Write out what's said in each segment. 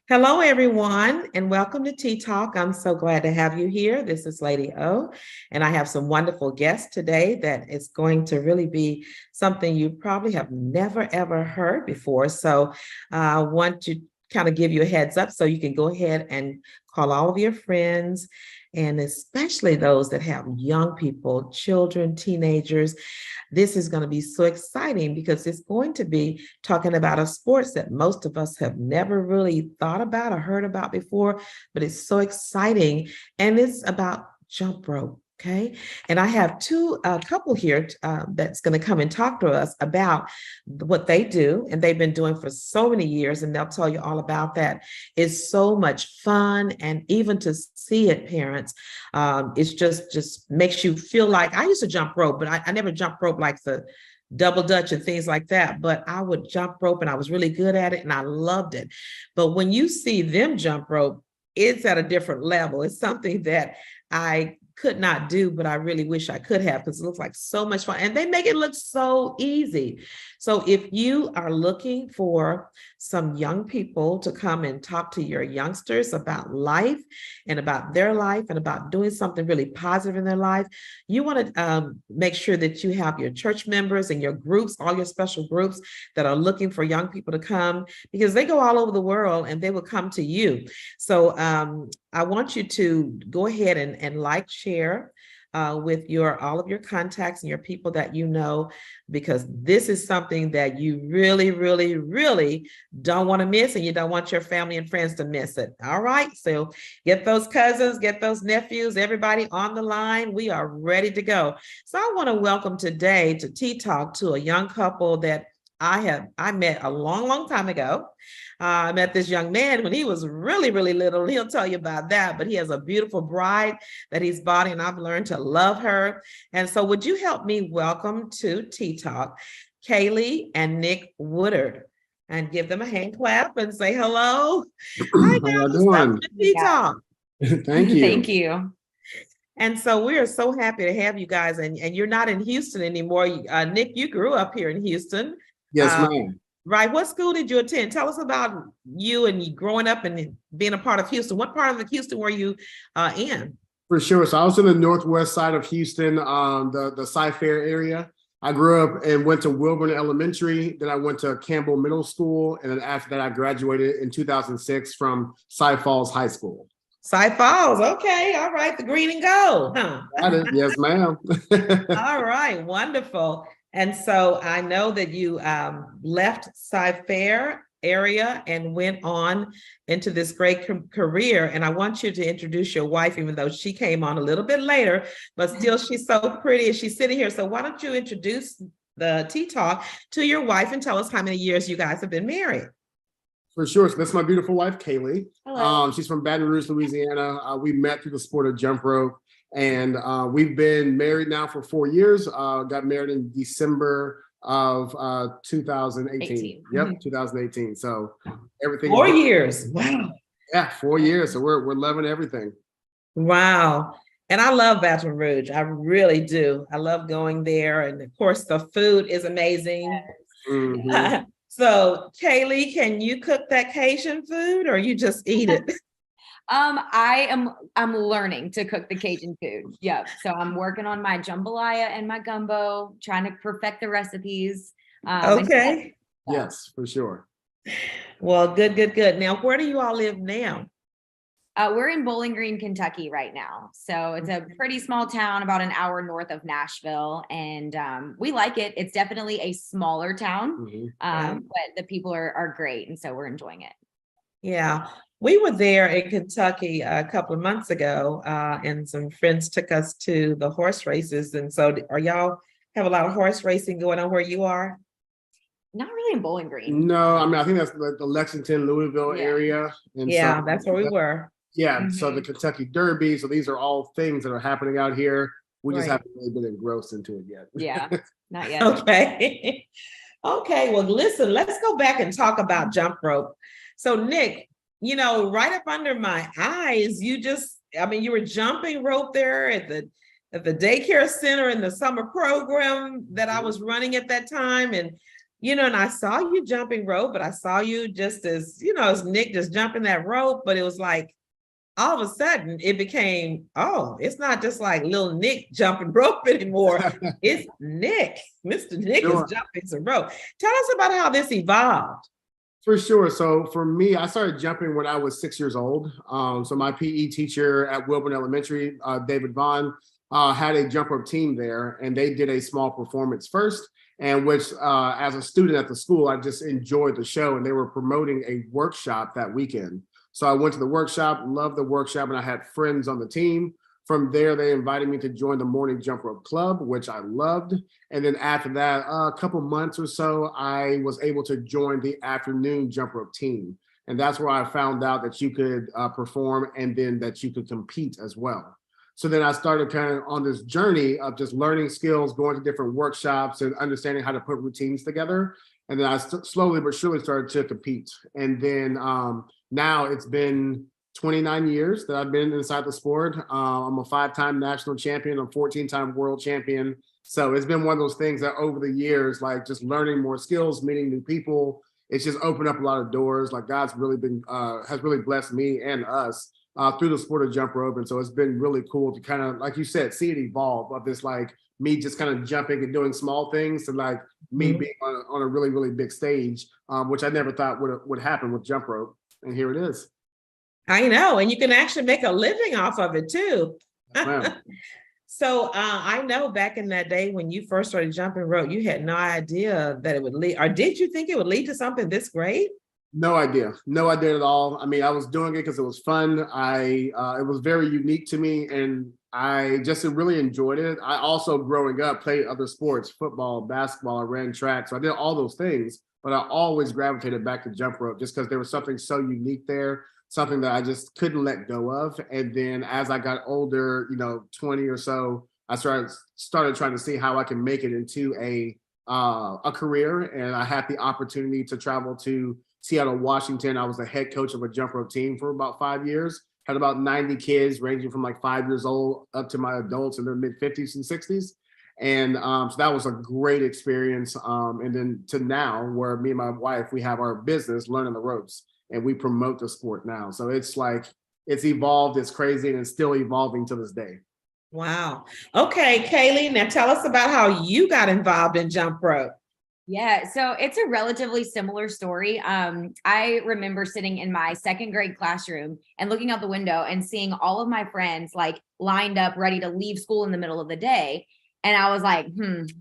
Hello, everyone, and welcome to Tea Talk. I'm so glad to have you here. This is Lady O, and I have some wonderful guests today that is going to really be something you probably have never, ever heard before. So I want to kind of give you a heads up so you can go ahead and call all of your friends, and especially those that have young people, children, teenagers. This is going to be so exciting because it's going to be talking about a sports that most of us have never really thought about or heard about before, but it's so exciting. And it's about jump rope. Okay. And I have a couple here that's going to come and talk to us about what they do. And they've been doing for so many years, and they'll tell you all about that. It's so much fun. And even to see it, parents, it's just makes you feel like I used to jump rope, but I never jumped rope like the double dutch and things like that. But I would jump rope and I was really good at it and I loved it. But when you see them jump rope, it's at a different level. It's something that I could not do, but I really wish I could have because it looks like so much fun and they make it look so easy. So if you are looking for some young people to come and talk to your youngsters about life and about their life and about doing something really positive in their life, you want to make sure that you have your church members and your groups, all your special groups that are looking for young people to come because they go all over the world and they will come to you. So I want you to go ahead and like, share with all of your contacts and your people that you know, because this is something that you really, really, really don't want to miss, and you don't want your family and friends to miss it. All right. So get those cousins, get those nephews, everybody on the line. We are ready to go. So I want to welcome today to Tea Talk to a young couple that I met a long, long time ago. I met this young man when he was really, really little. He'll tell you about that, but he has a beautiful bride that he's bought, and I've learned to love her. And so would you help me welcome to Tea Talk, Kaylee and Nick Woodard, and give them a hand clap and say hello. Hi, How y'all guys. Welcome doing? to Tea Talk. Thank you. Thank you. And so we are so happy to have you guys. And you're not in Houston anymore. Nick, you grew up here in Houston. Yes, Uh, ma'am. Right. What school did you attend? Tell us about you and you growing up and being a part of Houston. What part of Houston were you in? For sure. So I was in the northwest side of Houston, the Cy-Fair area. I grew up and went to Wilburn Elementary. Then I went to Campbell Middle School. And then after that, I graduated in 2006 from Cy Falls High School. Cy Falls. Okay. All right. The green and gold. Huh? Got it. Yes, ma'am. All right. Wonderful. And so I know that you left Cy-Fair area and went on into this great career. And I want you to introduce your wife, even though she came on a little bit later, but still she's so pretty and she's sitting here. So why don't you introduce the Tea Talk to your wife and tell us how many years you guys have been married? For sure. So that's my beautiful wife, Kaylee. Hello. She's from Baton Rouge, Louisiana. We met through the sport of jump rope. And we've been married now for 4 years. Got married in December of 2018. Yep, 2018. So everything. 4 years. Wow. Yeah, 4 years. So we're loving everything. Wow. And I love Baton Rouge. I really do. I love going there. And of course, the food is amazing. Mhm. So, Kaylee, can you cook that Cajun food or you just eat it? I'm learning to cook the Cajun food. Yep. So I'm working on my jambalaya and my gumbo, trying to perfect the recipes. Okay. Yes, for sure. Well, good, good, good. Now, where do you all live now? We're in Bowling Green, Kentucky right now. So it's a pretty small town, about an hour north of Nashville. And we like it. It's definitely a smaller town, but the people are great. And so we're enjoying it. Yeah. We were there in Kentucky a couple of months ago, and some friends took us to the horse races. And so are y'all have a lot of horse racing going on where you are? Not really in Bowling Green. No, I mean, I think that's the Lexington, Louisville area. And yeah, so, that's where we were. Yeah, so the Kentucky Derby. So these are all things that are happening out here. We just haven't really been engrossed into it yet. Yeah, not yet. Okay. Okay, well, listen, let's go back and talk about jump rope. So, Nick, right up under my eyes, you were jumping rope there at the daycare center in the summer program that I was running at that time. And And I saw you jumping rope, but I saw you just as Nick just jumping that rope, but it was like all of a sudden it became, oh, it's not just like little Nick jumping rope anymore. It's Nick. Mr. Nick is Sure. jumping some rope. Tell us about how this evolved. For sure. So for me, I started jumping when I was 6 years old. So my PE teacher at Wilburn Elementary, David Vaughn, had a jump rope team there, and they did a small performance first. And which, as a student at the school, I just enjoyed the show, and they were promoting a workshop that weekend. So I went to the workshop, loved the workshop, and I had friends on the team. From there, they invited me to join the morning jump rope club, which I loved. And then after that, a couple months or so, I was able to join the afternoon jump rope team. And that's where I found out that you could perform and then that you could compete as well. So then I started kind of on this journey of just learning skills, going to different workshops and understanding how to put routines together. And then I slowly but surely started to compete. And then now it's been 29 years that I've been inside the sport. I'm a 5-time national champion, a 14-time world champion. So it's been one of those things that over the years, like just learning more skills, meeting new people, it's just opened up a lot of doors. Like God's really been, has really blessed me and us through the sport of jump rope. And so it's been really cool to kind of, like you said, see it evolve of this, like me just kind of jumping and doing small things to like me being on a really, really big stage, which I never thought would happen with jump rope. And here it is. I know, and you can actually make a living off of it too. Wow. So I know back in that day when you first started jumping rope, you had no idea that it would lead, or did you think it would lead to something this great? No idea at all. I mean, I was doing it because it was fun. It was very unique to me, and I just really enjoyed it. I also, growing up, played other sports, football, basketball, I ran track, so I did all those things, but I always gravitated back to jump rope just because there was something so unique there, something that I just couldn't let go of. And then as I got older, 20 or so, I started trying to see how I can make it into a career. And I had the opportunity to travel to Seattle, Washington. I was the head coach of a jump rope team for about 5 years, had about 90 kids ranging from like 5 years old up to my adults in their mid 50s and 60s. And so that was a great experience. And then to now, where me and my wife, we have our business, Learning the Ropes, and we promote the sport now. So it's like, it's evolved, it's crazy, and it's still evolving to this day. Wow. Okay, Kaylee, now tell us about how you got involved in jump rope. Yeah, so it's a relatively similar story. I remember sitting in my second grade classroom and looking out the window and seeing all of my friends like lined up, ready to leave school in the middle of the day. And I was like,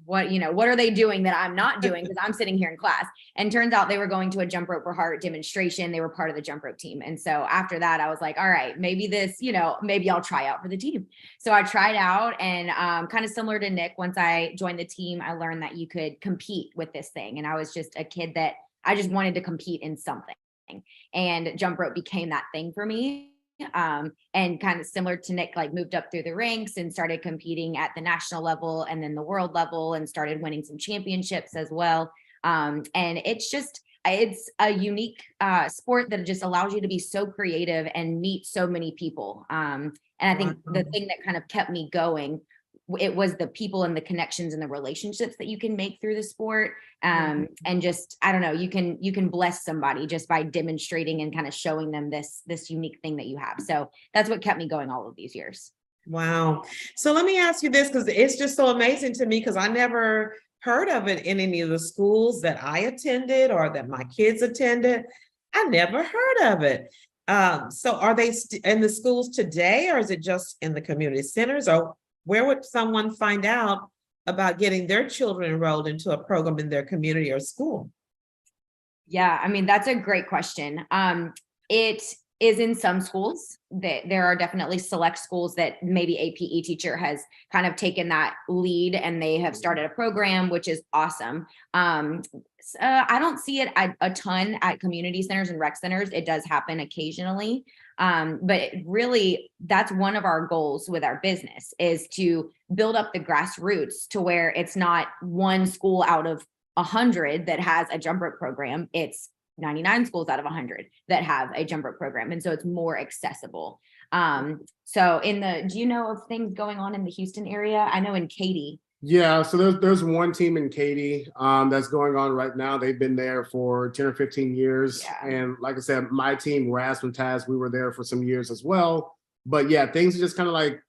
what are they doing that I'm not doing? Because I'm sitting here in class. And turns out they were going to a jump rope for heart demonstration. They were part of the jump rope team. And so after that, I was like, all right, maybe maybe I'll try out for the team. So I tried out, and kind of similar to Nick, once I joined the team, I learned that you could compete with this thing. And I was just a kid that I just wanted to compete in something. And jump rope became that thing for me. And kind of similar to Nick, like moved up through the ranks and started competing at the national level and then the world level, and started winning some championships as well. And it's a unique sport that just allows you to be so creative and meet so many people. And I think the thing that kind of kept me going, it was the people and the connections and the relationships that you can make through the sport. And just, I don't know, you can bless somebody just by demonstrating and kind of showing them this unique thing that you have. So that's what kept me going all of these years. Wow. So let me ask you this, because it's just so amazing to me, because I never heard of it in any of the schools that I attended or that my kids attended. I never heard of it. So are they in the schools today, or is it just in the community centers, or where would someone find out about getting their children enrolled into a program in their community or school? Yeah, I mean, that's a great question. It is in some schools. That there are definitely select schools that maybe a PE teacher has kind of taken that lead and they have started a program, which is awesome. I don't see it a ton at community centers and rec centers. It does happen occasionally. But really, that's one of our goals with our business, is to build up the grassroots to where it's not one school out of 100 that has a jump rope program. It's 99 schools out of 100 that have a jump rope program. And so it's more accessible. So do you know of things going on in the Houston area? I know in Katy, Yeah, so there's one team in Katy that's going on right now. They've been there for 10 or 15 years. Yeah. And like I said, my team, Rasp and Taz, we were there for some years as well. But yeah, things just kind of like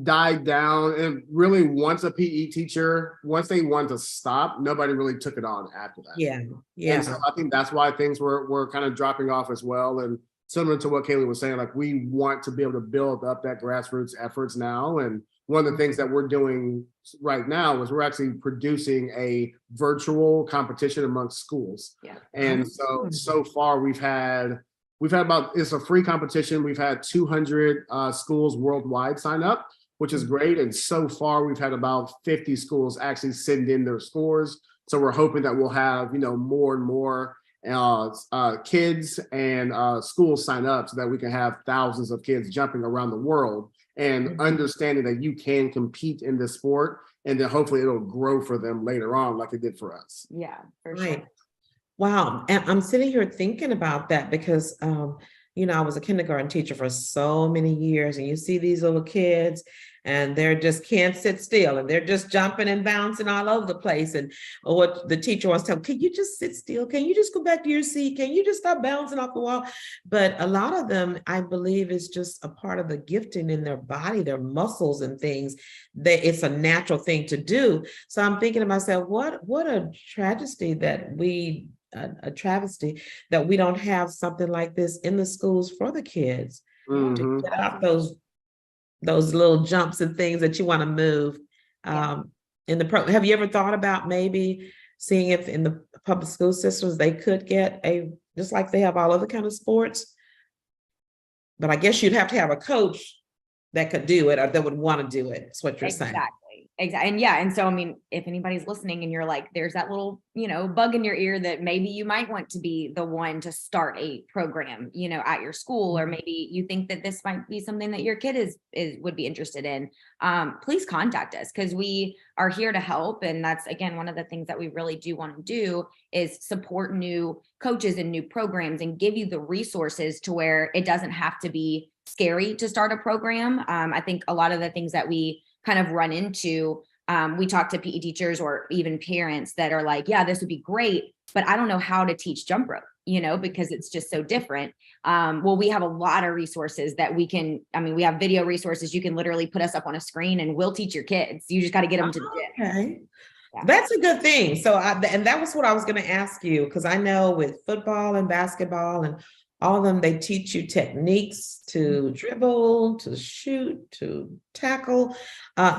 died down. And really, once a PE teacher, once they wanted to stop, nobody really took it on after that. Yeah, And yeah, so I think that's why things were kind of dropping off as well. And similar to what Kaylee was saying, like we want to be able to build up that grassroots efforts now. And one of the things that we're doing right now is we're actually producing a virtual competition amongst schools. Yeah. And so far we've had about, it's a free competition. We've had 200 schools worldwide sign up, which is great. And so far we've had about 50 schools actually send in their scores. So we're hoping that we'll have, more and more kids and schools sign up so that we can have thousands of kids jumping around the world and understanding that you can compete in this sport, and then hopefully it'll grow for them later on like it did for us. Yeah, for right. sure. Wow. And I'm sitting here thinking about that because, I was a kindergarten teacher for so many years, and you see these little kids and they're just can't sit still and they're just jumping and bouncing all over the place. And what the teacher wants to tell them, can you just sit still? Can you just go back to your seat? Can you just stop bouncing off the wall? But a lot of them, I believe, is just a part of the gifting in their body, their muscles and things, that it's a natural thing to do. So I'm thinking to myself, what a tragedy that we don't have something like this in the schools for the kids to get out those little jumps and things that you want to move. In the have you ever thought about maybe seeing if in the public school systems they could get just like they have all other kind of sports? But I guess you'd have to have a coach that could do it or that would want to do it. That's what you're saying. Exactly. And yeah. And so, I mean, if anybody's listening and you're like, there's that little, bug in your ear that maybe you might want to be the one to start a program, at your school, or maybe you think that this might be something that your kid would be interested in, please contact us, because we are here to help. And that's, again, one of the things that we really do want to do is support new coaches and new programs and give you the resources to where it doesn't have to be scary to start a program. I think a lot of the things that we kind of run into, we talk to PE teachers or even parents that are like, yeah, this would be great, but I don't know how to teach jump rope, because it's just so different. Well, we have a lot of resources that we have video resources. You can literally put us up on a screen and we'll teach your kids. You just got to get them to the gym. Okay. Yeah. That's a good thing. So, and that was what I was going to ask you, because I know with football and basketball and all of them, they teach you techniques to dribble, to shoot, to tackle.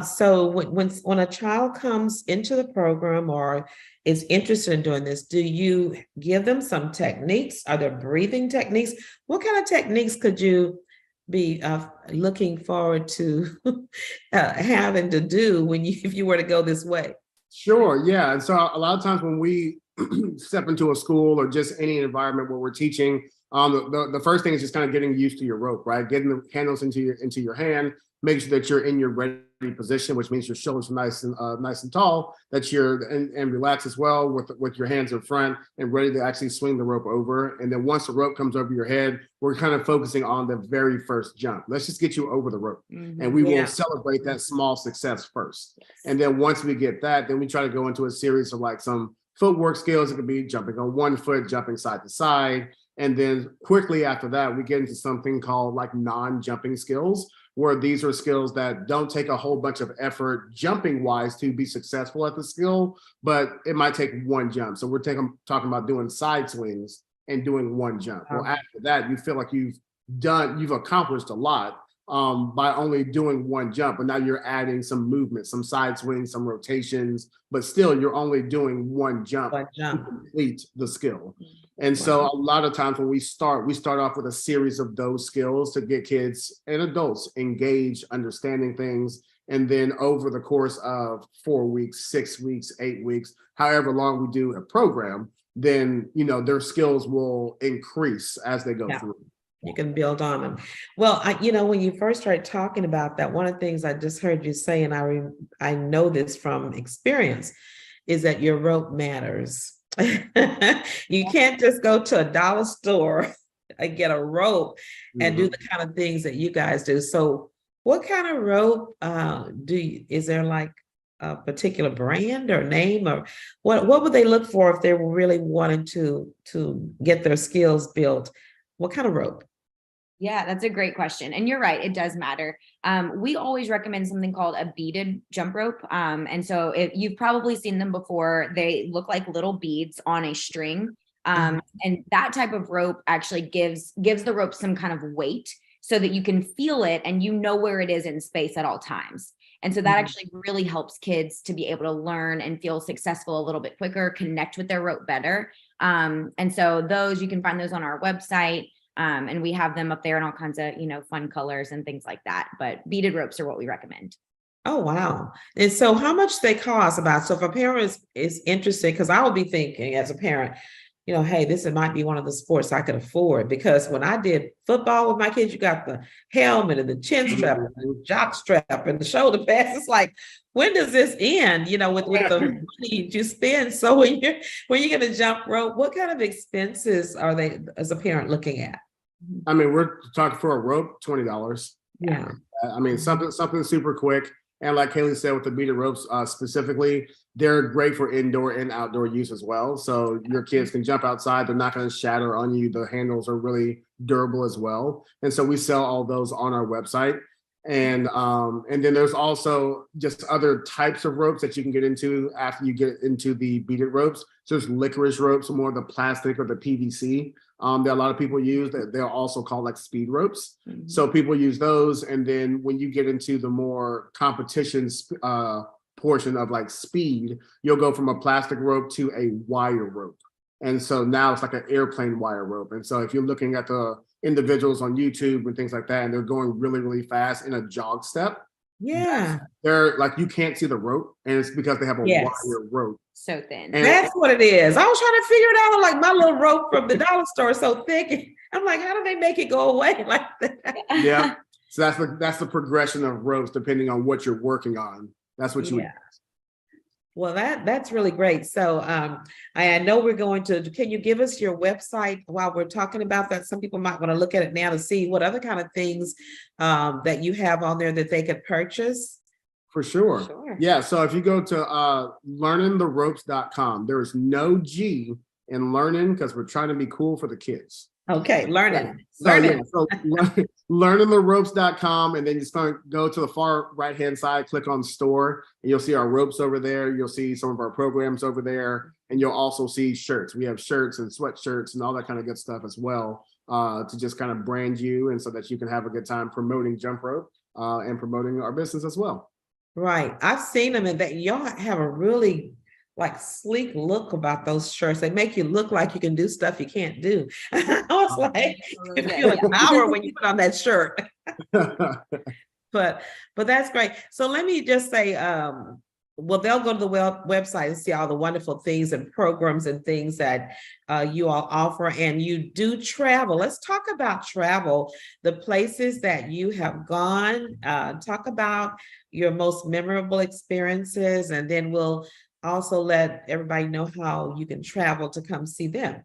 So when a child comes into the program or is interested in doing this, do you give them some techniques? Are there breathing techniques? What kind of techniques could you be looking forward to having to do if you were to go this way? Sure, yeah. And so a lot of times when we step into a school or just any environment where we're teaching, the first thing is just kind of getting used to your rope, right? Getting the handles into your hand, make sure that you're in your ready position, which means your shoulders are nice and tall, that you're and relax as well with your hands in front and ready to actually swing the rope over. And then once the rope comes over your head, we're kind of focusing on the very first jump. Let's just get you over the rope. And we will celebrate that small success first. Yes. And then once we get that, then we try to go into a series of like some footwork skills. It could be jumping on one foot, jumping side to side. And then quickly after that, we get into something called like non-jumping skills, where these are skills that don't take a whole bunch of effort jumping wise to be successful at the skill, but it might take one jump. So we're talking about doing side swings and doing one jump. Well, after that, you feel like you've accomplished a lot by only doing one jump, but now you're adding some movement, some side swings, some rotations, but still you're only doing one jump to complete the skill. And so a lot of times when we start off with a series of those skills to get kids and adults engaged, understanding things. And then over the course of 4 weeks, 6 weeks, 8 weeks, however long we do a program, then, their skills will increase as they go through. You can build on them. Well, when you first started talking about that, one of the things I just heard you say, and I know this from experience, is that your rope matters. You can't just go to a dollar store and get a rope and do the kind of things that you guys do. So what kind of rope is there, like a particular brand or name, or what would they look for if they were really wanting to get their skills built? What kind of rope? Yeah, that's a great question. And you're right, it does matter. We always recommend something called a beaded jump rope. And so if you've probably seen them before, they look like little beads on a string. And that type of rope actually gives the rope some kind of weight so that you can feel it and you know where it is in space at all times. And so that actually really helps kids to be able to learn and feel successful a little bit quicker, connect with their rope better. And so those, you can find those on our website. And we have them up there in all kinds of, fun colors and things like that. But beaded ropes are what we recommend. Oh, wow. And so how much they cost about? So if a parent is interested, because I would be thinking as a parent, hey, this might be one of the sports I could afford, because when I did football with my kids, you got the helmet and the chin strap and the jock strap and the shoulder pads. It's like, when does this end? With the money you spend. So when you're going to jump rope, what kind of expenses are they as a parent looking at? I mean, we're talking for a rope, $20. Yeah. I mean, something super quick. And like Kaylee said, with the beaded ropes specifically, they're great for indoor and outdoor use as well. So your kids can jump outside. They're not going to shatter on you. The handles are really durable as well. And so we sell all those on our website. And then there's also just other types of ropes that you can get into after you get into the beaded ropes. So there's licorice ropes, more of the plastic or the PVC that a lot of people use, that they're also called like speed ropes. So people use those. And then when you get into the more competitions portion of like speed, you'll go from a plastic rope to a wire rope. And so now it's like an airplane wire rope. And so if you're looking at the individuals on YouTube and things like that, and they're going really, really fast in a jog step, they're like, you can't see the rope, and it's because they have a wire rope. So thin. And that's what it is. I was trying to figure it out. I'm like, my little rope from the dollar store is so thick. I'm like, how do they make it go away like that? Yeah. So that's the progression of ropes depending on what you're working on. That's what you would. Well, that's really great. So I know we're going to, can you give us your website while we're talking about that? Some people might want to look at it now to see what other kind of things that you have on there that they could purchase. For sure. Yeah. So if you go to learningtheropes.com, there is no G in learning because we're trying to be cool for the kids. Okay, learning. So learningtheropes.com, and then you're going to go to the far right-hand side, click on store, and you'll see our ropes over there. You'll see some of our programs over there, and you'll also see shirts. We have shirts and sweatshirts and all that kind of good stuff as well to just kind of brand you, and so that you can have a good time promoting jump rope and promoting our business as well. Right. I've seen them, and that y'all have a really like sleek look about those shirts. They make you look like you can do stuff you can't do. I was like, you feel like power when you put on that shirt. But that's great. So let me just say, well, they'll go to the website and see all the wonderful things and programs and things that you all offer, and you do travel. Let's talk about travel, the places that you have gone, talk about your most memorable experiences, and then we'll also let everybody know how you can travel to come see them.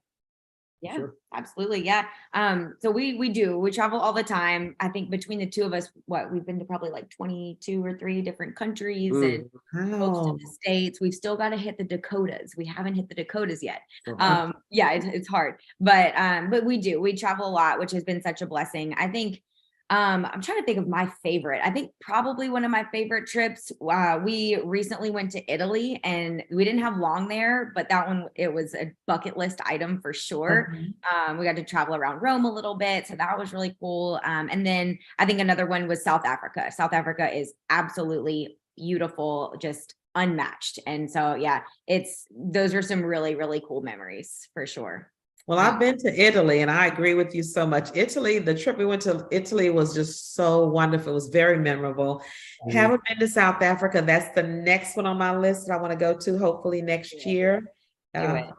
Yeah, sure. Absolutely. Yeah. So we travel all the time. I think between the two of us, we've been to probably like 22 or 3 different countries and most of the states. We've still got to hit the Dakotas. We haven't hit the Dakotas yet. Yeah, it's hard, but we travel a lot, which has been such a blessing. I think I'm trying to think of my favorite. I think probably one of my favorite trips. We recently went to Italy, and we didn't have long there, but that one, it was a bucket list item for sure. We got to travel around Rome a little bit, so that was really cool. And then I think another one was South Africa. South Africa is absolutely beautiful, just unmatched. And so, yeah, those are some really, really cool memories for sure. Well, I've been to Italy, and I agree with you so much. Italy, the trip we went to Italy was just so wonderful. It was very memorable. Haven't been to South Africa. That's the next one on my list that I want to go to, hopefully next year.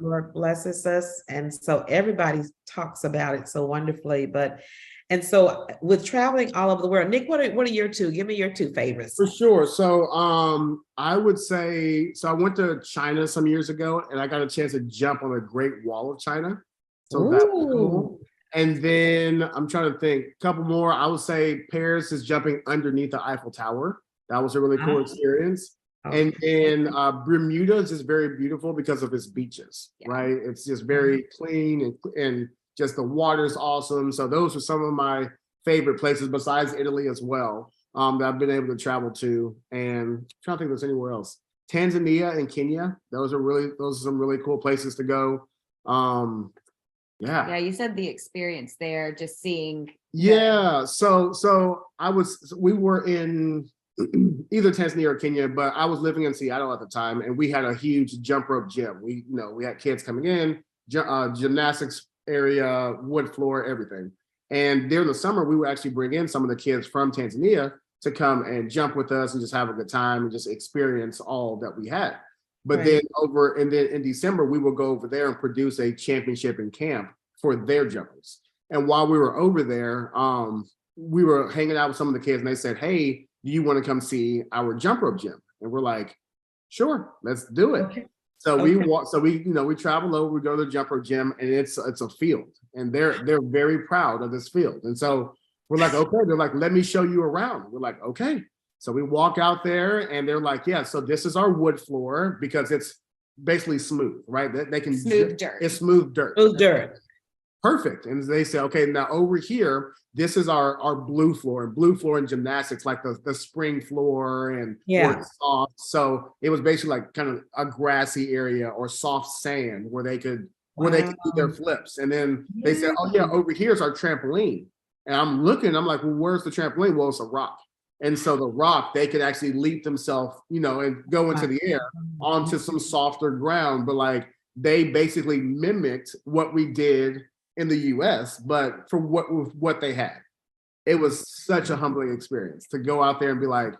Lord blesses us. And so everybody talks about it so wonderfully. And so with traveling all over the world, Nick, what are your 2? Give me your 2 favorites. For sure. So I would say, I went to China some years ago, and I got a chance to jump on the Great Wall of China. So that's cool. And then I'm trying to think, a couple more. I would say Paris is jumping underneath the Eiffel Tower. That was a really cool experience. And Bermuda is just very beautiful because of its beaches, right? It's just very clean and just the water is awesome. So those are some of my favorite places besides Italy as well, that I've been able to travel to. And I'm trying to think if there's anywhere else. Tanzania and Kenya, those are some really cool places to go. Yeah, you said the experience there, just seeing. Yeah, so we were in either Tanzania or Kenya, but I was living in Seattle at the time, and we had a huge jump rope gym. We had kids coming in, gymnastics area, wood floor, everything. And during the summer, we would actually bring in some of the kids from Tanzania to come and jump with us and just have a good time and just experience all that we had. But then in December, we will go over there and produce a championship in camp for their jumpers. And while we were over there, we were hanging out with some of the kids, and they said, "Hey, do you want to come see our jump rope gym?" And we're like, "Sure, let's do it." Okay. So we travel over, we go to the jump rope gym, and it's a field, and they're very proud of this field. And so we're like, okay, they're like, "Let me show you around." We're like, okay. So we walk out there, and they're like, "Yeah, so this is our wood floor because it's basically smooth, right? They can smooth dirt. It's smooth dirt. Smooth dirt. Perfect." And they say, "Okay, now over here, this is our blue floor." And blue floor in gymnastics, like the spring floor and soft. So it was basically like kind of a grassy area or soft sand where they could do their flips. And then they said, "Oh yeah, over here's our trampoline." And I'm looking, I'm like, "Well, where's the trampoline?" "Well, it's a rock." And so the rock, they could actually leap themselves, and go into the air onto some softer ground. But like they basically mimicked what we did in the US, but for what they had. It was such a humbling experience to go out there and be like,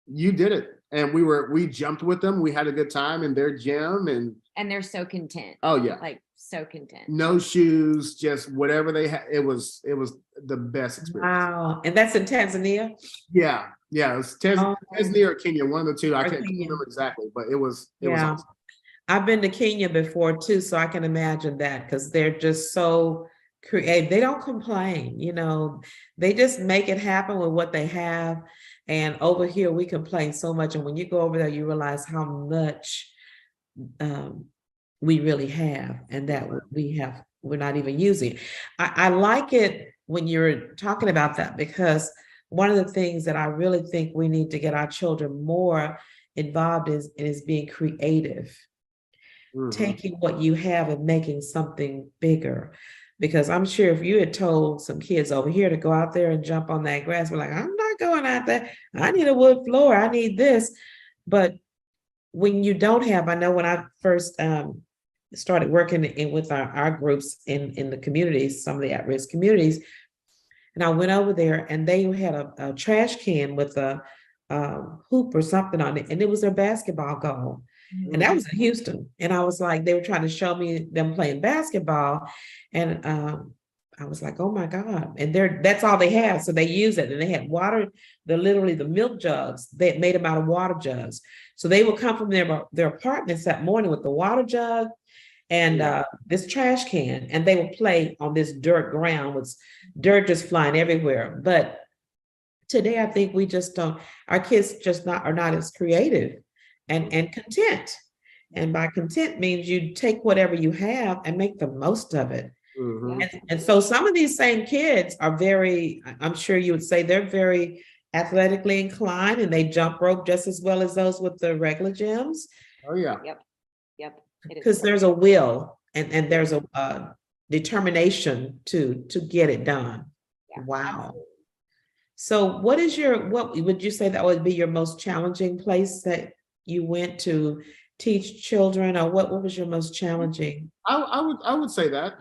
"You did it." And we jumped with them. We had a good time in their gym, and they're so content. Oh yeah. Like so content. No shoes, just whatever they had. It was the best experience. Wow. And that's in Tanzania? Yeah. It was Tanzania or Kenya, one of the two. I can't remember exactly, but it was awesome. I've been to Kenya before too, so I can imagine that, because they're just so creative. They don't complain, they just make it happen with what they have. And over here, we complain so much. And when you go over there, you realize how much we really have, and that we're not even using it. I like it when you're talking about that, because one of the things that I really think we need to get our children more involved is being creative. Taking what you have and making something bigger. Because I'm sure if you had told some kids over here to go out there and jump on that grass, we're like, "I'm not going out there. I need a wood floor. I need this." But when you don't have, I know when I first started working with our groups in the communities, some of the at-risk communities, and I went over there and they had a trash can with a hoop or something on it, and it was their basketball goal. And that was in Houston. And I was like, they were trying to show me them playing basketball. And I was like, oh my God. And that's all they have. So they use it. And they had water, literally the milk jugs, they made them out of water jugs. So they would come from their apartments that morning with the water jug and this trash can, and they would play on this dirt ground with dirt just flying everywhere. But today, I think we just don't, our kids just are not as creative and content. And by content means you take whatever you have and make the most of it. And so some of these same kids are very, I'm sure you would say they're very athletically inclined, and they jump rope just as well as those with the regular gyms. Oh yeah. Yep. Because there's a will and there's a determination to get it done. Wow. Absolutely. So what would you say that would be your most challenging place that you went to teach children, or what was your most challenging? I would say that,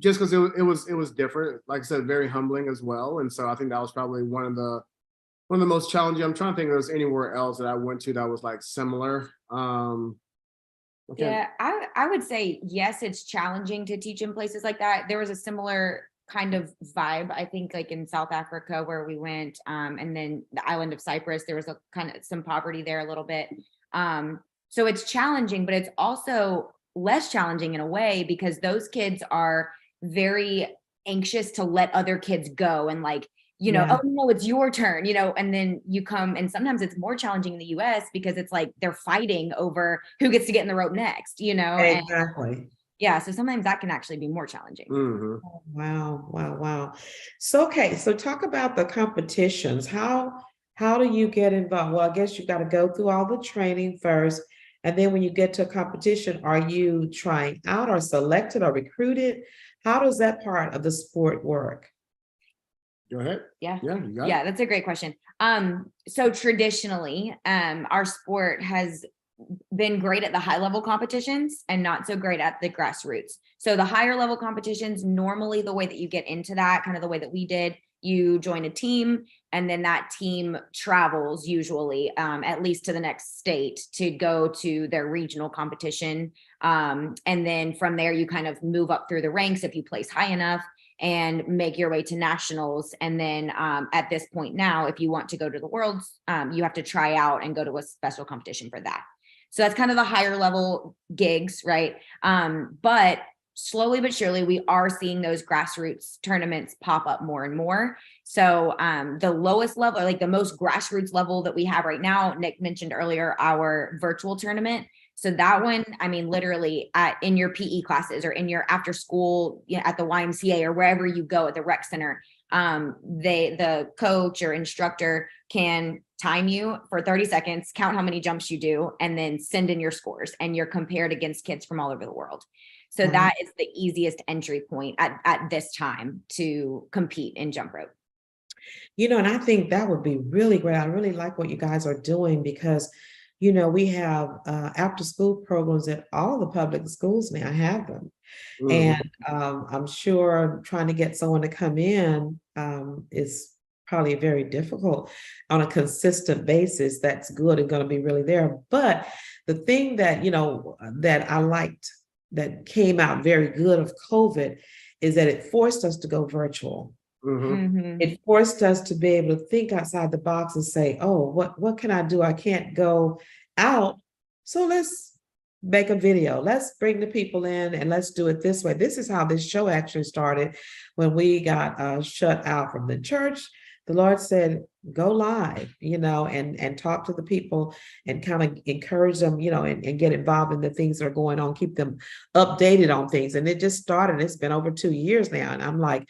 just because it was different, like I said, very humbling as well. And so I think that was probably one of the most challenging. I'm trying to think if there's anywhere else that I went to that was like similar. Okay. Yeah, I would say yes, it's challenging to teach in places like that. There was a similar kind of vibe, I think, like in South Africa where we went, and then the island of Cyprus, there was a kind of some poverty there a little bit. So it's challenging, but it's also less challenging in a way, because those kids are very anxious to let other kids go and like oh no, it's your turn, and then you come, and sometimes it's more challenging in the US because it's like they're fighting over who gets to get in the rope next, Exactly. and yeah, so sometimes that can actually be more challenging. Mhm. Oh, wow. So, okay, so talk about the competitions. How do you get involved? Well, I guess you got to go through all the training first, and then when you get to a competition, are you trying out or selected or recruited? How does that part of the sport work? Go ahead. Yeah. Yeah, you got Yeah, it. that's a great question. So traditionally, our sport has been great at the high level competitions and not so great at the grassroots. So the higher level competitions, normally the way that you get into that, kind of the way that we did, you join a team, and then that team travels usually at least to the next state to go to their regional competition. And then from there, you kind of move up through the ranks if you place high enough and make your way to nationals. And then at this point now, if you want to go to the worlds, you have to try out and go to a special competition for that. So that's kind of the higher level gigs, right? But slowly but surely, we are seeing those grassroots tournaments pop up more and more. So the lowest level, like the most grassroots level that we have right now, Nick mentioned earlier, our virtual tournament. So that one, I mean, literally in your PE classes or in your after school, at the YMCA or wherever you go at the rec center, the coach or instructor can time you for 30 seconds, count how many jumps you do, and then send in your scores, and you're compared against kids from all over the world. So that is the easiest entry point at this time to compete in jump rope. And I think that would be really great. I really like what you guys are doing because, we have after school programs at all the public schools now have them. Mhm. And I'm sure trying to get someone to come in is probably very difficult on a consistent basis. That's good and going to be really there. But the thing that, that I liked that came out very good of COVID is that it forced us to go virtual. Mhm. It forced us to be able to think outside the box and say, oh, what can I do? I can't go out. So let's make a video. Let's bring the people in and let's do it this way. This is how this show actually started. When we got shut out from the church, the Lord said, go live, and talk to the people and kind of encourage them, and get involved in the things that are going on, keep them updated on things. And it just started. It's been over 2 years now. And I'm like,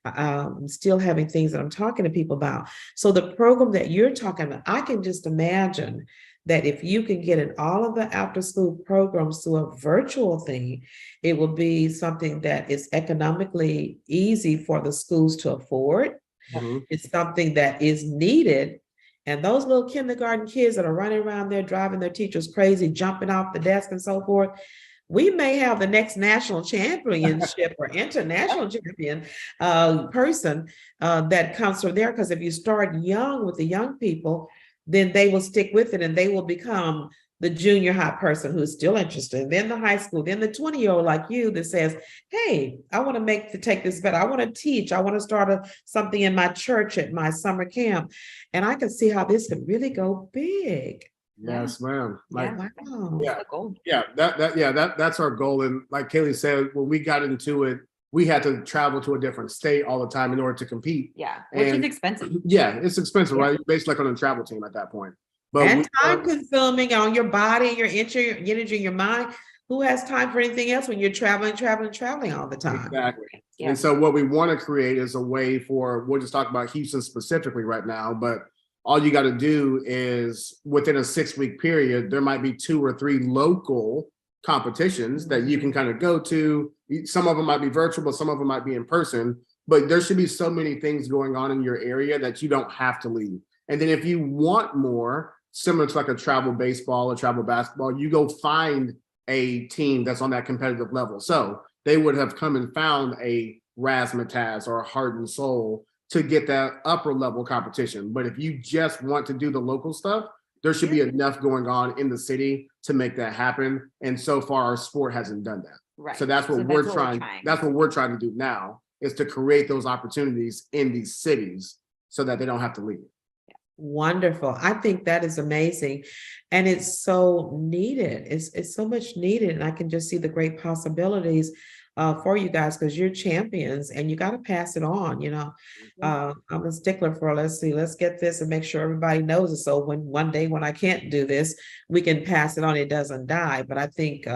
I'm still having things that I'm talking to people about. So the program that you're talking about, I can just imagine that if you can get in all of the after school programs through a virtual thing, it will be something that is economically easy for the schools to afford. Mhm. It's something that is needed. And those little kindergarten kids that are running around there driving their teachers crazy, jumping off the desk and so forth, we may have the next national championship or international champion person that comes from there. Because if you start young with the young people, then they will stick with it and they will become the junior high person who's still interested, then the high school, then the 20-year-old like you that says, hey, I want to take this better. I want to teach. I want to start something in my church at my summer camp. And I can see how this could really go big. Yes, ma'am. Like, Wow. yeah, The goal. that's our goal. And like Kaylee said, when we got into it, we had to travel to a different state all the time in order to compete. Yeah, which is And expensive. yeah, it's expensive, Yeah. right? You're basically like on a travel team at that point. But And time consuming on your body, your energy, your mind. Who has time for anything else when you're traveling all the time? exactly. Yeah. And so what we want to create is a way for, we'll just talk about Houston specifically right now, but all you got to do is within a 6-week period, there might be 2 or 3 local competitions that you can kind of go to. Some of them might be virtual, but some of them might be in person. But there should be so many things going on in your area that you don't have to leave. And then if you want more, similar to like a travel baseball or travel basketball, you go find a team that's on that competitive level. So they would have come and found a Razzmatazz or a Heart and Soul to get that upper level competition. But if you just want to do the local stuff, there should be enough going on in the city to make that happen. And so far, our sport hasn't done that. Right. So that's what we're trying. That's what we're trying to do now, is to create those opportunities in these cities so that they don't have to leave. Wonderful. I think that is amazing. And it's so needed. It's so much needed. And I can just see the great possibilities for you guys because you're champions and you got to pass it on, you know. I'm a stickler for, let's get this and make sure everybody knows it. So when one day when I can't do this, we can pass it on, it doesn't die. But I think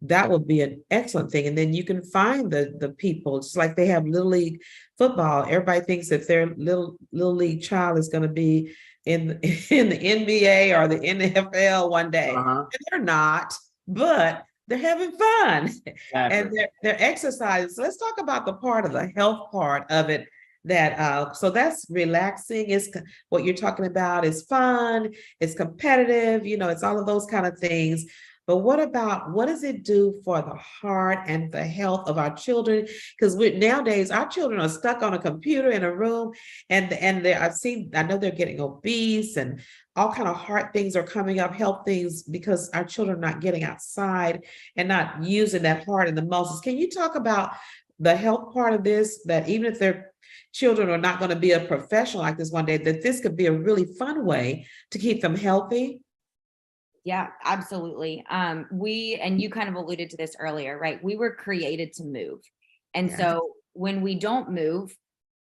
that would be an excellent thing. And then you can find the people, just like they have Little League football. Everybody thinks that their little league child is going to be in in the NBA or the NFL one day. And they're not, but they're having fun. And they're exercising. So let's talk about the part of the health part of it. That so that's relaxing. Is what you're talking about is fun, it's competitive, you know, it's all of those kind of things. But what does it do for the heart and the health of our children? Because nowadays our children are stuck on a computer in a room, and I know they're getting obese and all kind of heart things are coming up, health things, because our children are not getting outside and not using that heart and the muscles. Can you talk about the health part of this? That even if their children are not going to be a professional like this one day, that this could be a really fun way to keep them healthy. Yeah, absolutely. And you kind of alluded to this earlier, right? We were created to move. And so when we don't move,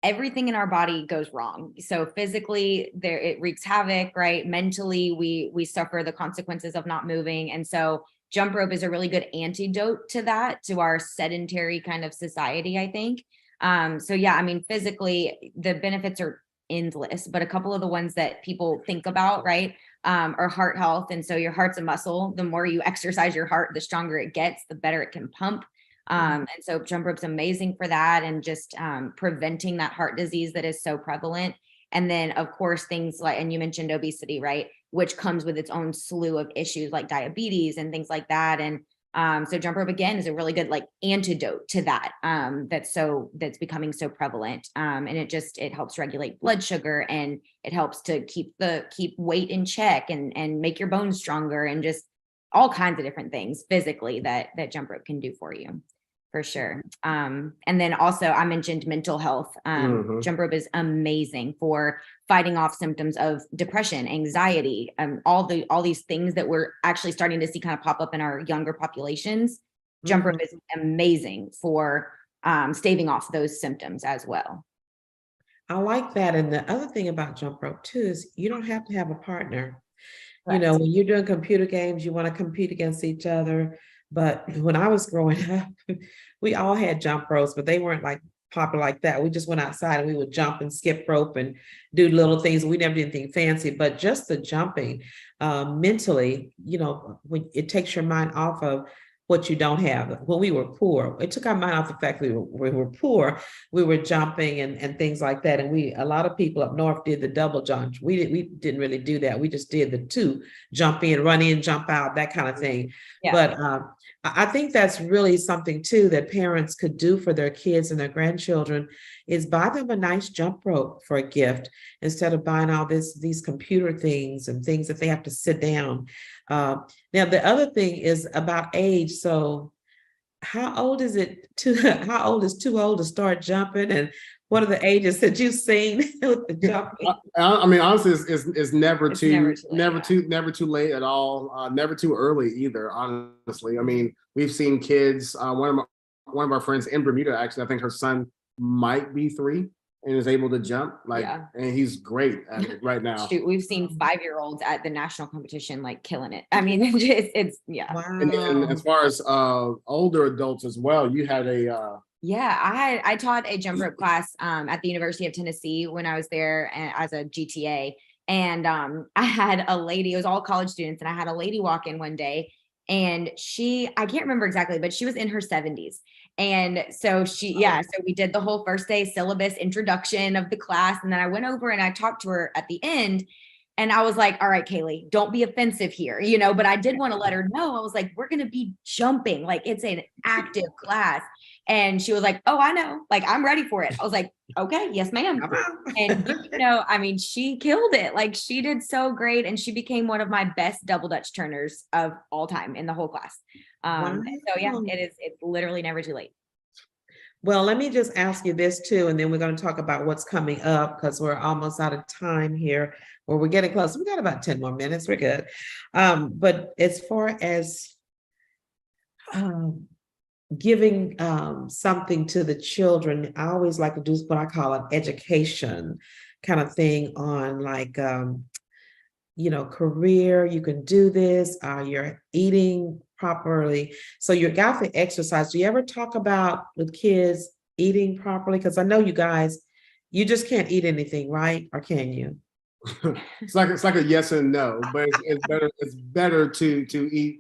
everything in our body goes wrong. So physically it wreaks havoc, right? Mentally, we suffer the consequences of not moving. And so jump rope is a really good antidote to that, to our sedentary kind of society, I think. So yeah, I mean, physically the benefits are endless, but a couple of the ones that people think about, right, are heart health. And so your heart's a muscle. The more you exercise your heart, the stronger it gets, the better it can pump. And so jump rope's amazing for that, and just preventing that heart disease that is so prevalent. And then of course things like, and you mentioned obesity, right, which comes with its own slew of issues like diabetes and things like that. And so jump rope again is a really good like antidote to that, that's becoming so prevalent. And it helps regulate blood sugar, and it helps to keep weight in check, and make your bones stronger, and just all kinds of different things physically that jump rope can do for you, for sure. And then also I mentioned mental health. Jump rope is amazing for fighting off symptoms of depression, anxiety, all these things that we're actually starting to see kind of pop up in our younger populations. Jump rope is amazing for staving off those symptoms as well. I like that. And the other thing about jump rope too is you don't have to have a partner. You know, when you're doing computer games, you want to compete against each other. But when I was growing up, we all had jump ropes, but they weren't like popular like that. We just went outside and we would jump and skip rope and do little things. We never did anything fancy, but just the jumping mentally, you know, when it takes your mind off of what you don't have. When we were poor, it took our mind off the fact we were poor. We were jumping and things like that. And a lot of people up north did the double jump. We didn't really do that. We just did the two, jump in, run in, jump out, that kind of thing. Yeah. But I think that's really something too that parents could do for their kids and their grandchildren, is buy them a nice jump rope for a gift instead of buying all these computer things and things that they have to sit down. Now, the other thing is about age. So how old is how old is too old to start jumping? And what are the ages that you've seen with the jumping? I mean, honestly, it's never too late at all. Never too early either, honestly. I mean, we've seen kids, one of our friends in Bermuda, actually, I think her son might be 3 and is able to jump, and he's great at it right now. Shoot, we've seen 5-year-olds at the national competition like killing it. I mean, it's Wow. And as far as older adults as well, you had I taught a jump rope class at the University of Tennessee when I was there as a GTA, and I had a lady. It was all college students, and I had a lady walk in one day, and I can't remember exactly, but she was in her 70s. And so so we did the whole first day syllabus introduction of the class. And then I went over and I talked to her at the end, and I was like, all right, Kaylee, don't be offensive here, you know, but I did want to let her know. I was like, we're going to be jumping. Like, it's an active class. And she was like, oh, I know, like, I'm ready for it. I was like, okay, yes, ma'am. And, you know, I mean, she killed it. Like, she did so great. And she became one of my best double Dutch turners of all time in the whole class. So yeah, it's literally never too late. Well, let me just ask you this too, and then we're going to talk about what's coming up, because we're almost out of time here, or we're getting close. We got about 10 more minutes. We're good. But as far as giving something to the children. I always like to do what I call an education kind of thing on like career, you can do this, you're eating properly. So you got for exercise. Do you ever talk about with kids eating properly? Because I know you guys, you just can't eat anything, right? Or can you? It's like a yes and no, but it's better to eat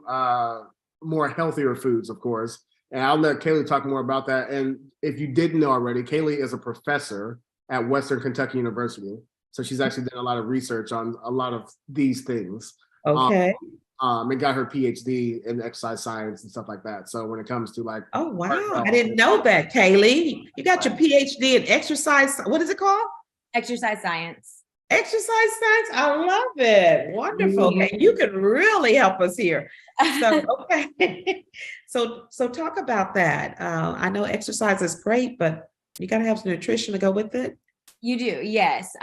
more healthier foods, of course. And I'll let Kaylee talk more about that. And if you didn't know already, Kaylee is a professor at Western Kentucky University. So she's actually done a lot of research on a lot of these things. Okay. And got her PhD in exercise science and stuff like that. So when it comes to like, Oh, wow. I didn't know that, Kaylee. You got your PhD in exercise. What is it called? Exercise science. Exercise science. I love it. Wonderful. Okay. You can really help us here. So, okay. So talk about that. I know exercise is great, but you got to have some nutrition to go with it. You do. Yes.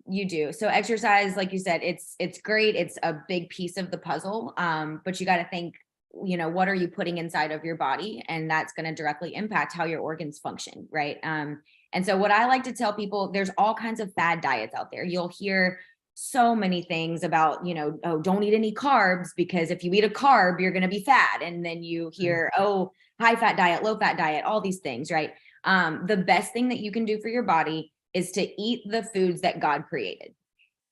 You do. So exercise, like you said, it's great. It's a big piece of the puzzle. But you got to think, what are you putting inside of your body? And that's going to directly impact how your organs function. Right. And so what I like to tell people, there's all kinds of fad diets out there. You'll hear so many things about, oh, don't eat any carbs because if you eat a carb, you're going to be fat. And then you hear, oh, high fat diet, low fat diet, all these things. Right. The best thing that you can do for your body is to eat the foods that God created.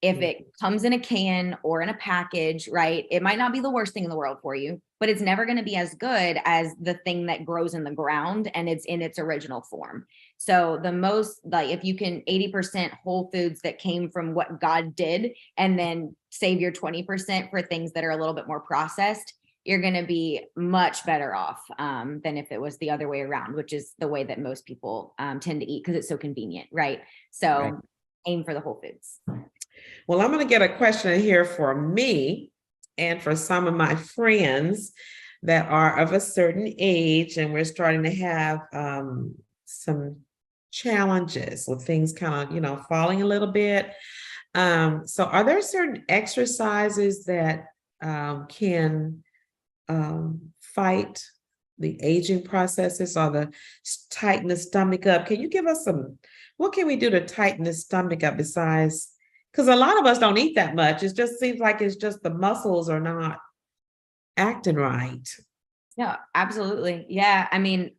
If it comes in a can or in a package, right, it might not be the worst thing in the world for you, but it's never going to be as good as the thing that grows in the ground and it's in its original form. So the most, like if you can 80% whole foods that came from what God did, and then save your 20% for things that are a little bit more processed, you're going to be much better off than if it was the other way around, which is the way that most people tend to eat because it's so convenient, right? So right. Aim for the whole foods. Well, I'm going to get a question here for me and for some of my friends that are of a certain age, and we're starting to have some challenges with things kind of, falling a little bit. So are there certain exercises that can fight the aging processes or the tighten the stomach up? Can you give us what can we do to tighten the stomach up besides, because a lot of us don't eat that much. It just seems like it's just the muscles are not acting right. No, absolutely. Yeah. I mean,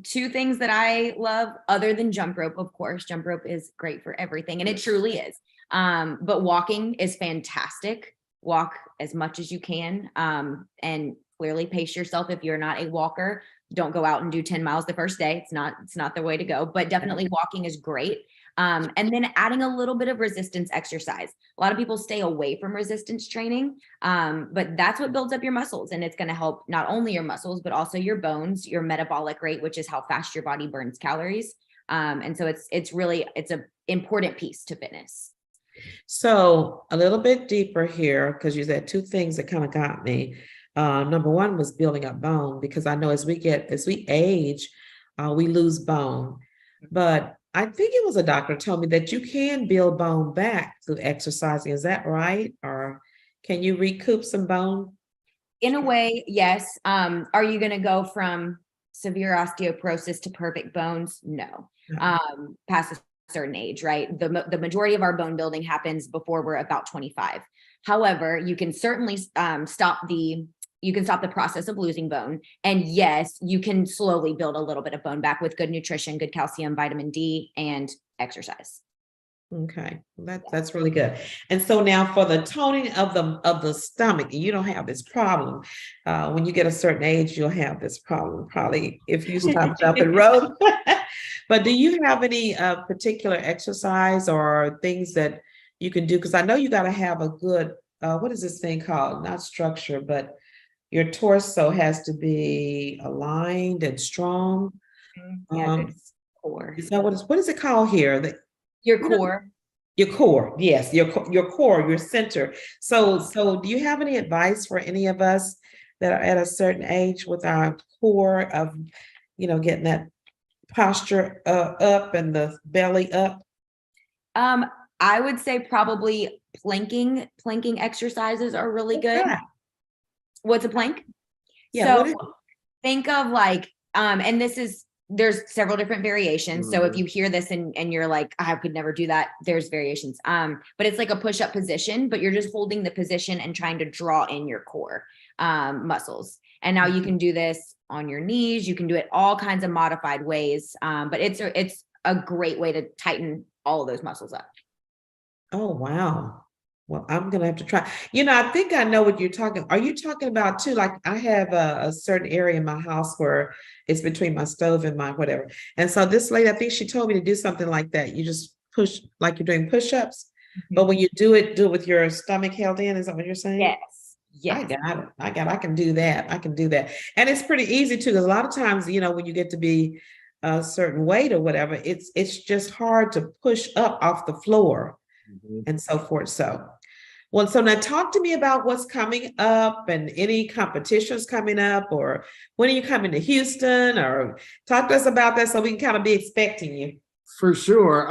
two things that I love other than jump rope, of course, jump rope is great for everything. And it truly is. But walking is fantastic. Walk as much as you can. And clearly pace yourself. If you're not a walker, don't go out and do 10 miles the first day. It's not the way to go, but definitely walking is great. And then adding a little bit of resistance exercise. A lot of people stay away from resistance training, but that's what builds up your muscles. And it's going to help not only your muscles, but also your bones, your metabolic rate, which is how fast your body burns calories. And so it's an important piece to fitness. So a little bit deeper here, because you said two things that kind of got me. Number one was building up bone, because I know as we age, we lose bone. But I think it was a doctor told me that you can build bone back through exercising. Is that right? Or can you recoup some bone? In a way, yes. Are you going to go from severe osteoporosis to perfect bones? No. Past a certain age, right? The majority of our bone building happens before we're about 25. However, you can certainly stop the process of losing bone. And yes, you can slowly build a little bit of bone back with good nutrition, good calcium, vitamin D, and exercise. Okay, that's really good. And so now for the toning of the stomach, you don't have this problem. When you get a certain age, you'll have this problem probably if you stop jumping rope. But do you have any particular exercise or things that you can do? Because I know you got to have a good, what is this thing called? Not structure, but your torso has to be aligned and strong. Yeah, core. Is that what is it called here? Your core. Your core, yes, your core, your center. So do you have any advice for any of us that are at a certain age with our core of, getting that posture up and the belly up? I would say probably planking exercises are really good. What's a plank? Yeah. So think of like And there's several different variations. So if you hear this and you're like, I could never do that, there's variations. But it's like a push-up position, but you're just holding the position and trying to draw in your core muscles. And now you can do this on your knees. You can do it all kinds of modified ways. But it's a great way to tighten all of those muscles up. Oh, wow. Well, I'm going to have to try. I think I know what you're talking. Are you talking about too? Like I have a certain area in my house where it's between my stove and my whatever. And so this lady, I think she told me to do something like that. You just push like you're doing push-ups, but when you do it with your stomach held in. Is that what you're saying? Yes. Yes. I can do that. I can do that. And it's pretty easy too, because a lot of times, when you get to be a certain weight or whatever, it's just hard to push up off the floor and so forth. So now talk to me about what's coming up and any competitions coming up, or when are you coming to Houston, or talk to us about that so we can kind of be expecting you. For sure.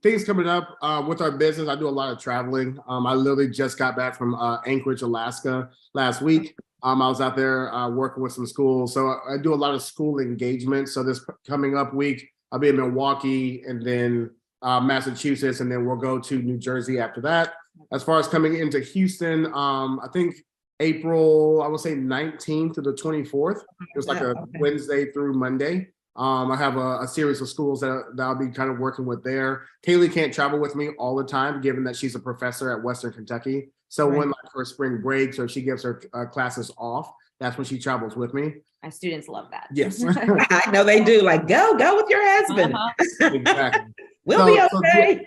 Things coming up with our business. I do a lot of traveling. I literally just got back from Anchorage, Alaska last week. I was out there working with some schools. So I do a lot of school engagement. So this coming up week, I'll be in Milwaukee and then Massachusetts, and then we'll go to New Jersey after that. As far as coming into Houston, I think April, I would say 19th to the 24th. It's like a Wednesday through Monday. I have a series of schools that I'll be kind of working with there. Kaylee can't travel with me all the time, given that she's a professor at Western Kentucky. So when like her spring breaks or she gives her classes off, that's when she travels with me. My students love that. Yes. I know they do. Like, go with your husband. Exactly. We'll be okay.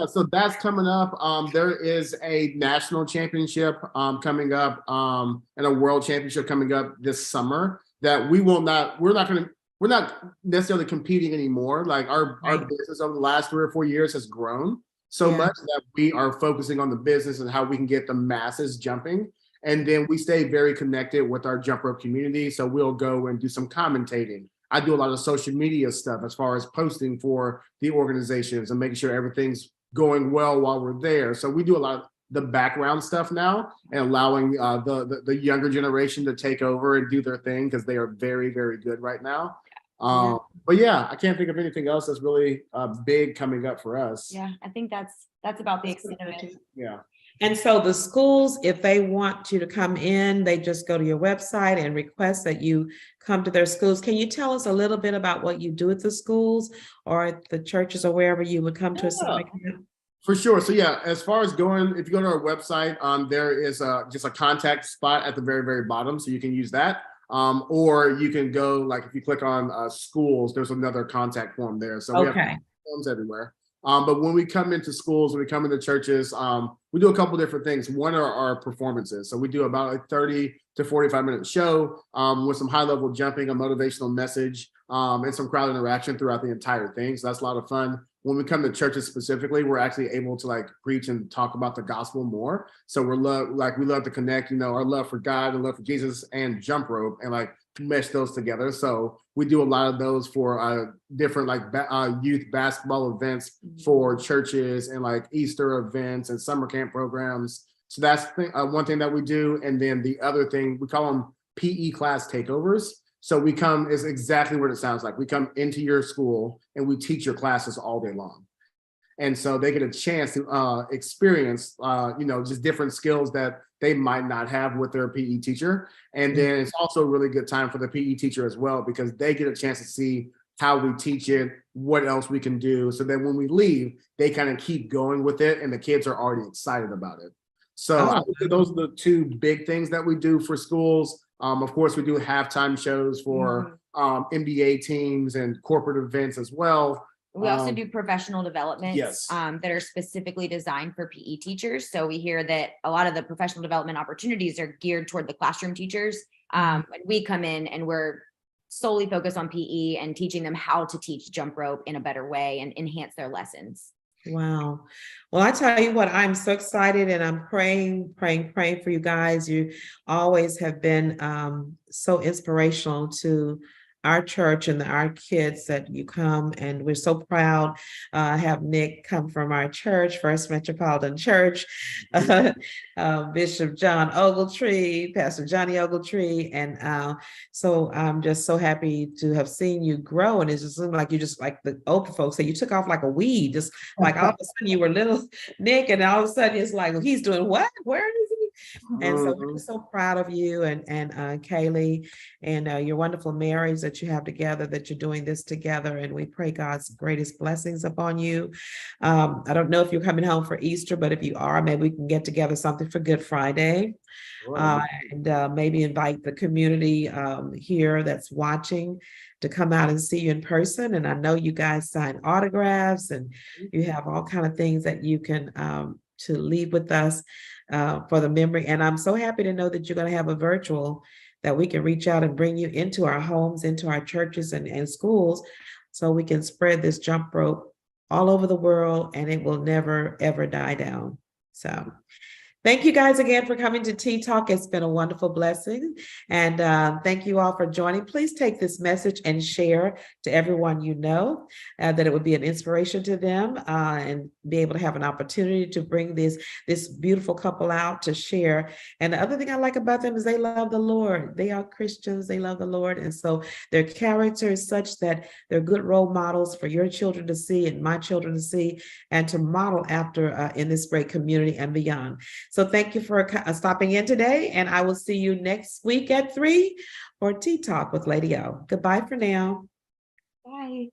So that's coming up. There is a national championship coming up and a world championship coming up this summer that we're not necessarily competing anymore. Like our business over the last 3 or 4 years has grown so much that we are focusing on the business and how we can get the masses jumping. And then we stay very connected with our jump rope community. So we'll go and do some commentating. I do a lot of social media stuff as far as posting for the organizations and making sure everything's going well while we're there. So we do a lot of the background stuff now and allowing the younger generation to take over and do their thing, because they are very, very good right now. But yeah, I can't think of anything else that's really big coming up for us. Yeah, I think that's about the extent of it. Yeah. And so the schools, if they want you to come in, they just go to your website and request that you come to their schools. Can you tell us a little bit about what you do at the schools or at the churches or wherever you would come to a summer camp? For sure. So yeah, as far as going, if you go to our website, there is just a contact spot at the very, very bottom. So you can use that. Or you can go, like if you click on schools, there's another contact form there. So we have forms everywhere. But when we come into schools, when we come into churches, we do a couple different things. One are our performances. So we do about a 30 to 45-minute show with some high-level jumping, a motivational message, and some crowd interaction throughout the entire thing. So that's a lot of fun. When we come to churches specifically, we're actually able to like preach and talk about the gospel more. So we love to connect, our love for God and love for Jesus and jump rope and like mesh those together. So we do a lot of those for different like youth basketball events for churches and like Easter events and summer camp programs. So that's one thing that we do. And then the other thing, we call them PE class takeovers. So we come is exactly what it sounds like. We come into your school and we teach your classes all day long. And so they get a chance to experience, just different skills that they might not have with their PE teacher. And then it's also a really good time for the PE teacher as well, because they get a chance to see how we teach it, what else we can do. So then when we leave, they kind of keep going with it and the kids are already excited about it. So I think those are the two big things that we do for schools. Of course, we do halftime shows for NBA teams and corporate events as well. We also do professional developments that are specifically designed for PE teachers. So we hear that a lot of the professional development opportunities are geared toward the classroom teachers. When we come in and we're solely focused on PE and teaching them how to teach jump rope in a better way and enhance their lessons. Wow. Well, I tell you what, I'm so excited and I'm praying for you guys. You always have been so inspirational to our church and our kids that you come, and we're so proud have Nick come from our church, First Metropolitan Church, Bishop John Ogletree, Pastor Johnny Ogletree, and so I'm just so happy to have seen you grow, and it just seemed like you just like the older folks say, you took off like a weed, just like all of a sudden you were little Nick, and all of a sudden it's like, well, he's doing what? Where is he? And so we're so proud of you and Kaylee and your wonderful marriage that you have together, that you're doing this together. And we pray God's greatest blessings upon you. I don't know if you're coming home for Easter, but if you are, maybe we can get together something for Good Friday. And maybe invite the community here that's watching to come out and see you in person. And I know you guys sign autographs and you have all kind of things that you can to leave with us for the memory. And I'm so happy to know that you're going to have a virtual that we can reach out and bring you into our homes, into our churches and schools, so we can spread this jump rope all over the world and it will never, ever die down. So thank you guys again for coming to Tea Talk. It's been a wonderful blessing. And thank you all for joining. Please take this message and share to everyone you know, that it would be an inspiration to them and be able to have an opportunity to bring this beautiful couple out to share. And the other thing I like about them is they love the Lord. They are Christians. They love the Lord. And so their character is such that they're good role models for your children to see and my children to see and to model after in this great community and beyond. So thank you for stopping in today, and I will see you next week at 3 for Tea Talk with Lady O. Goodbye for now. Bye.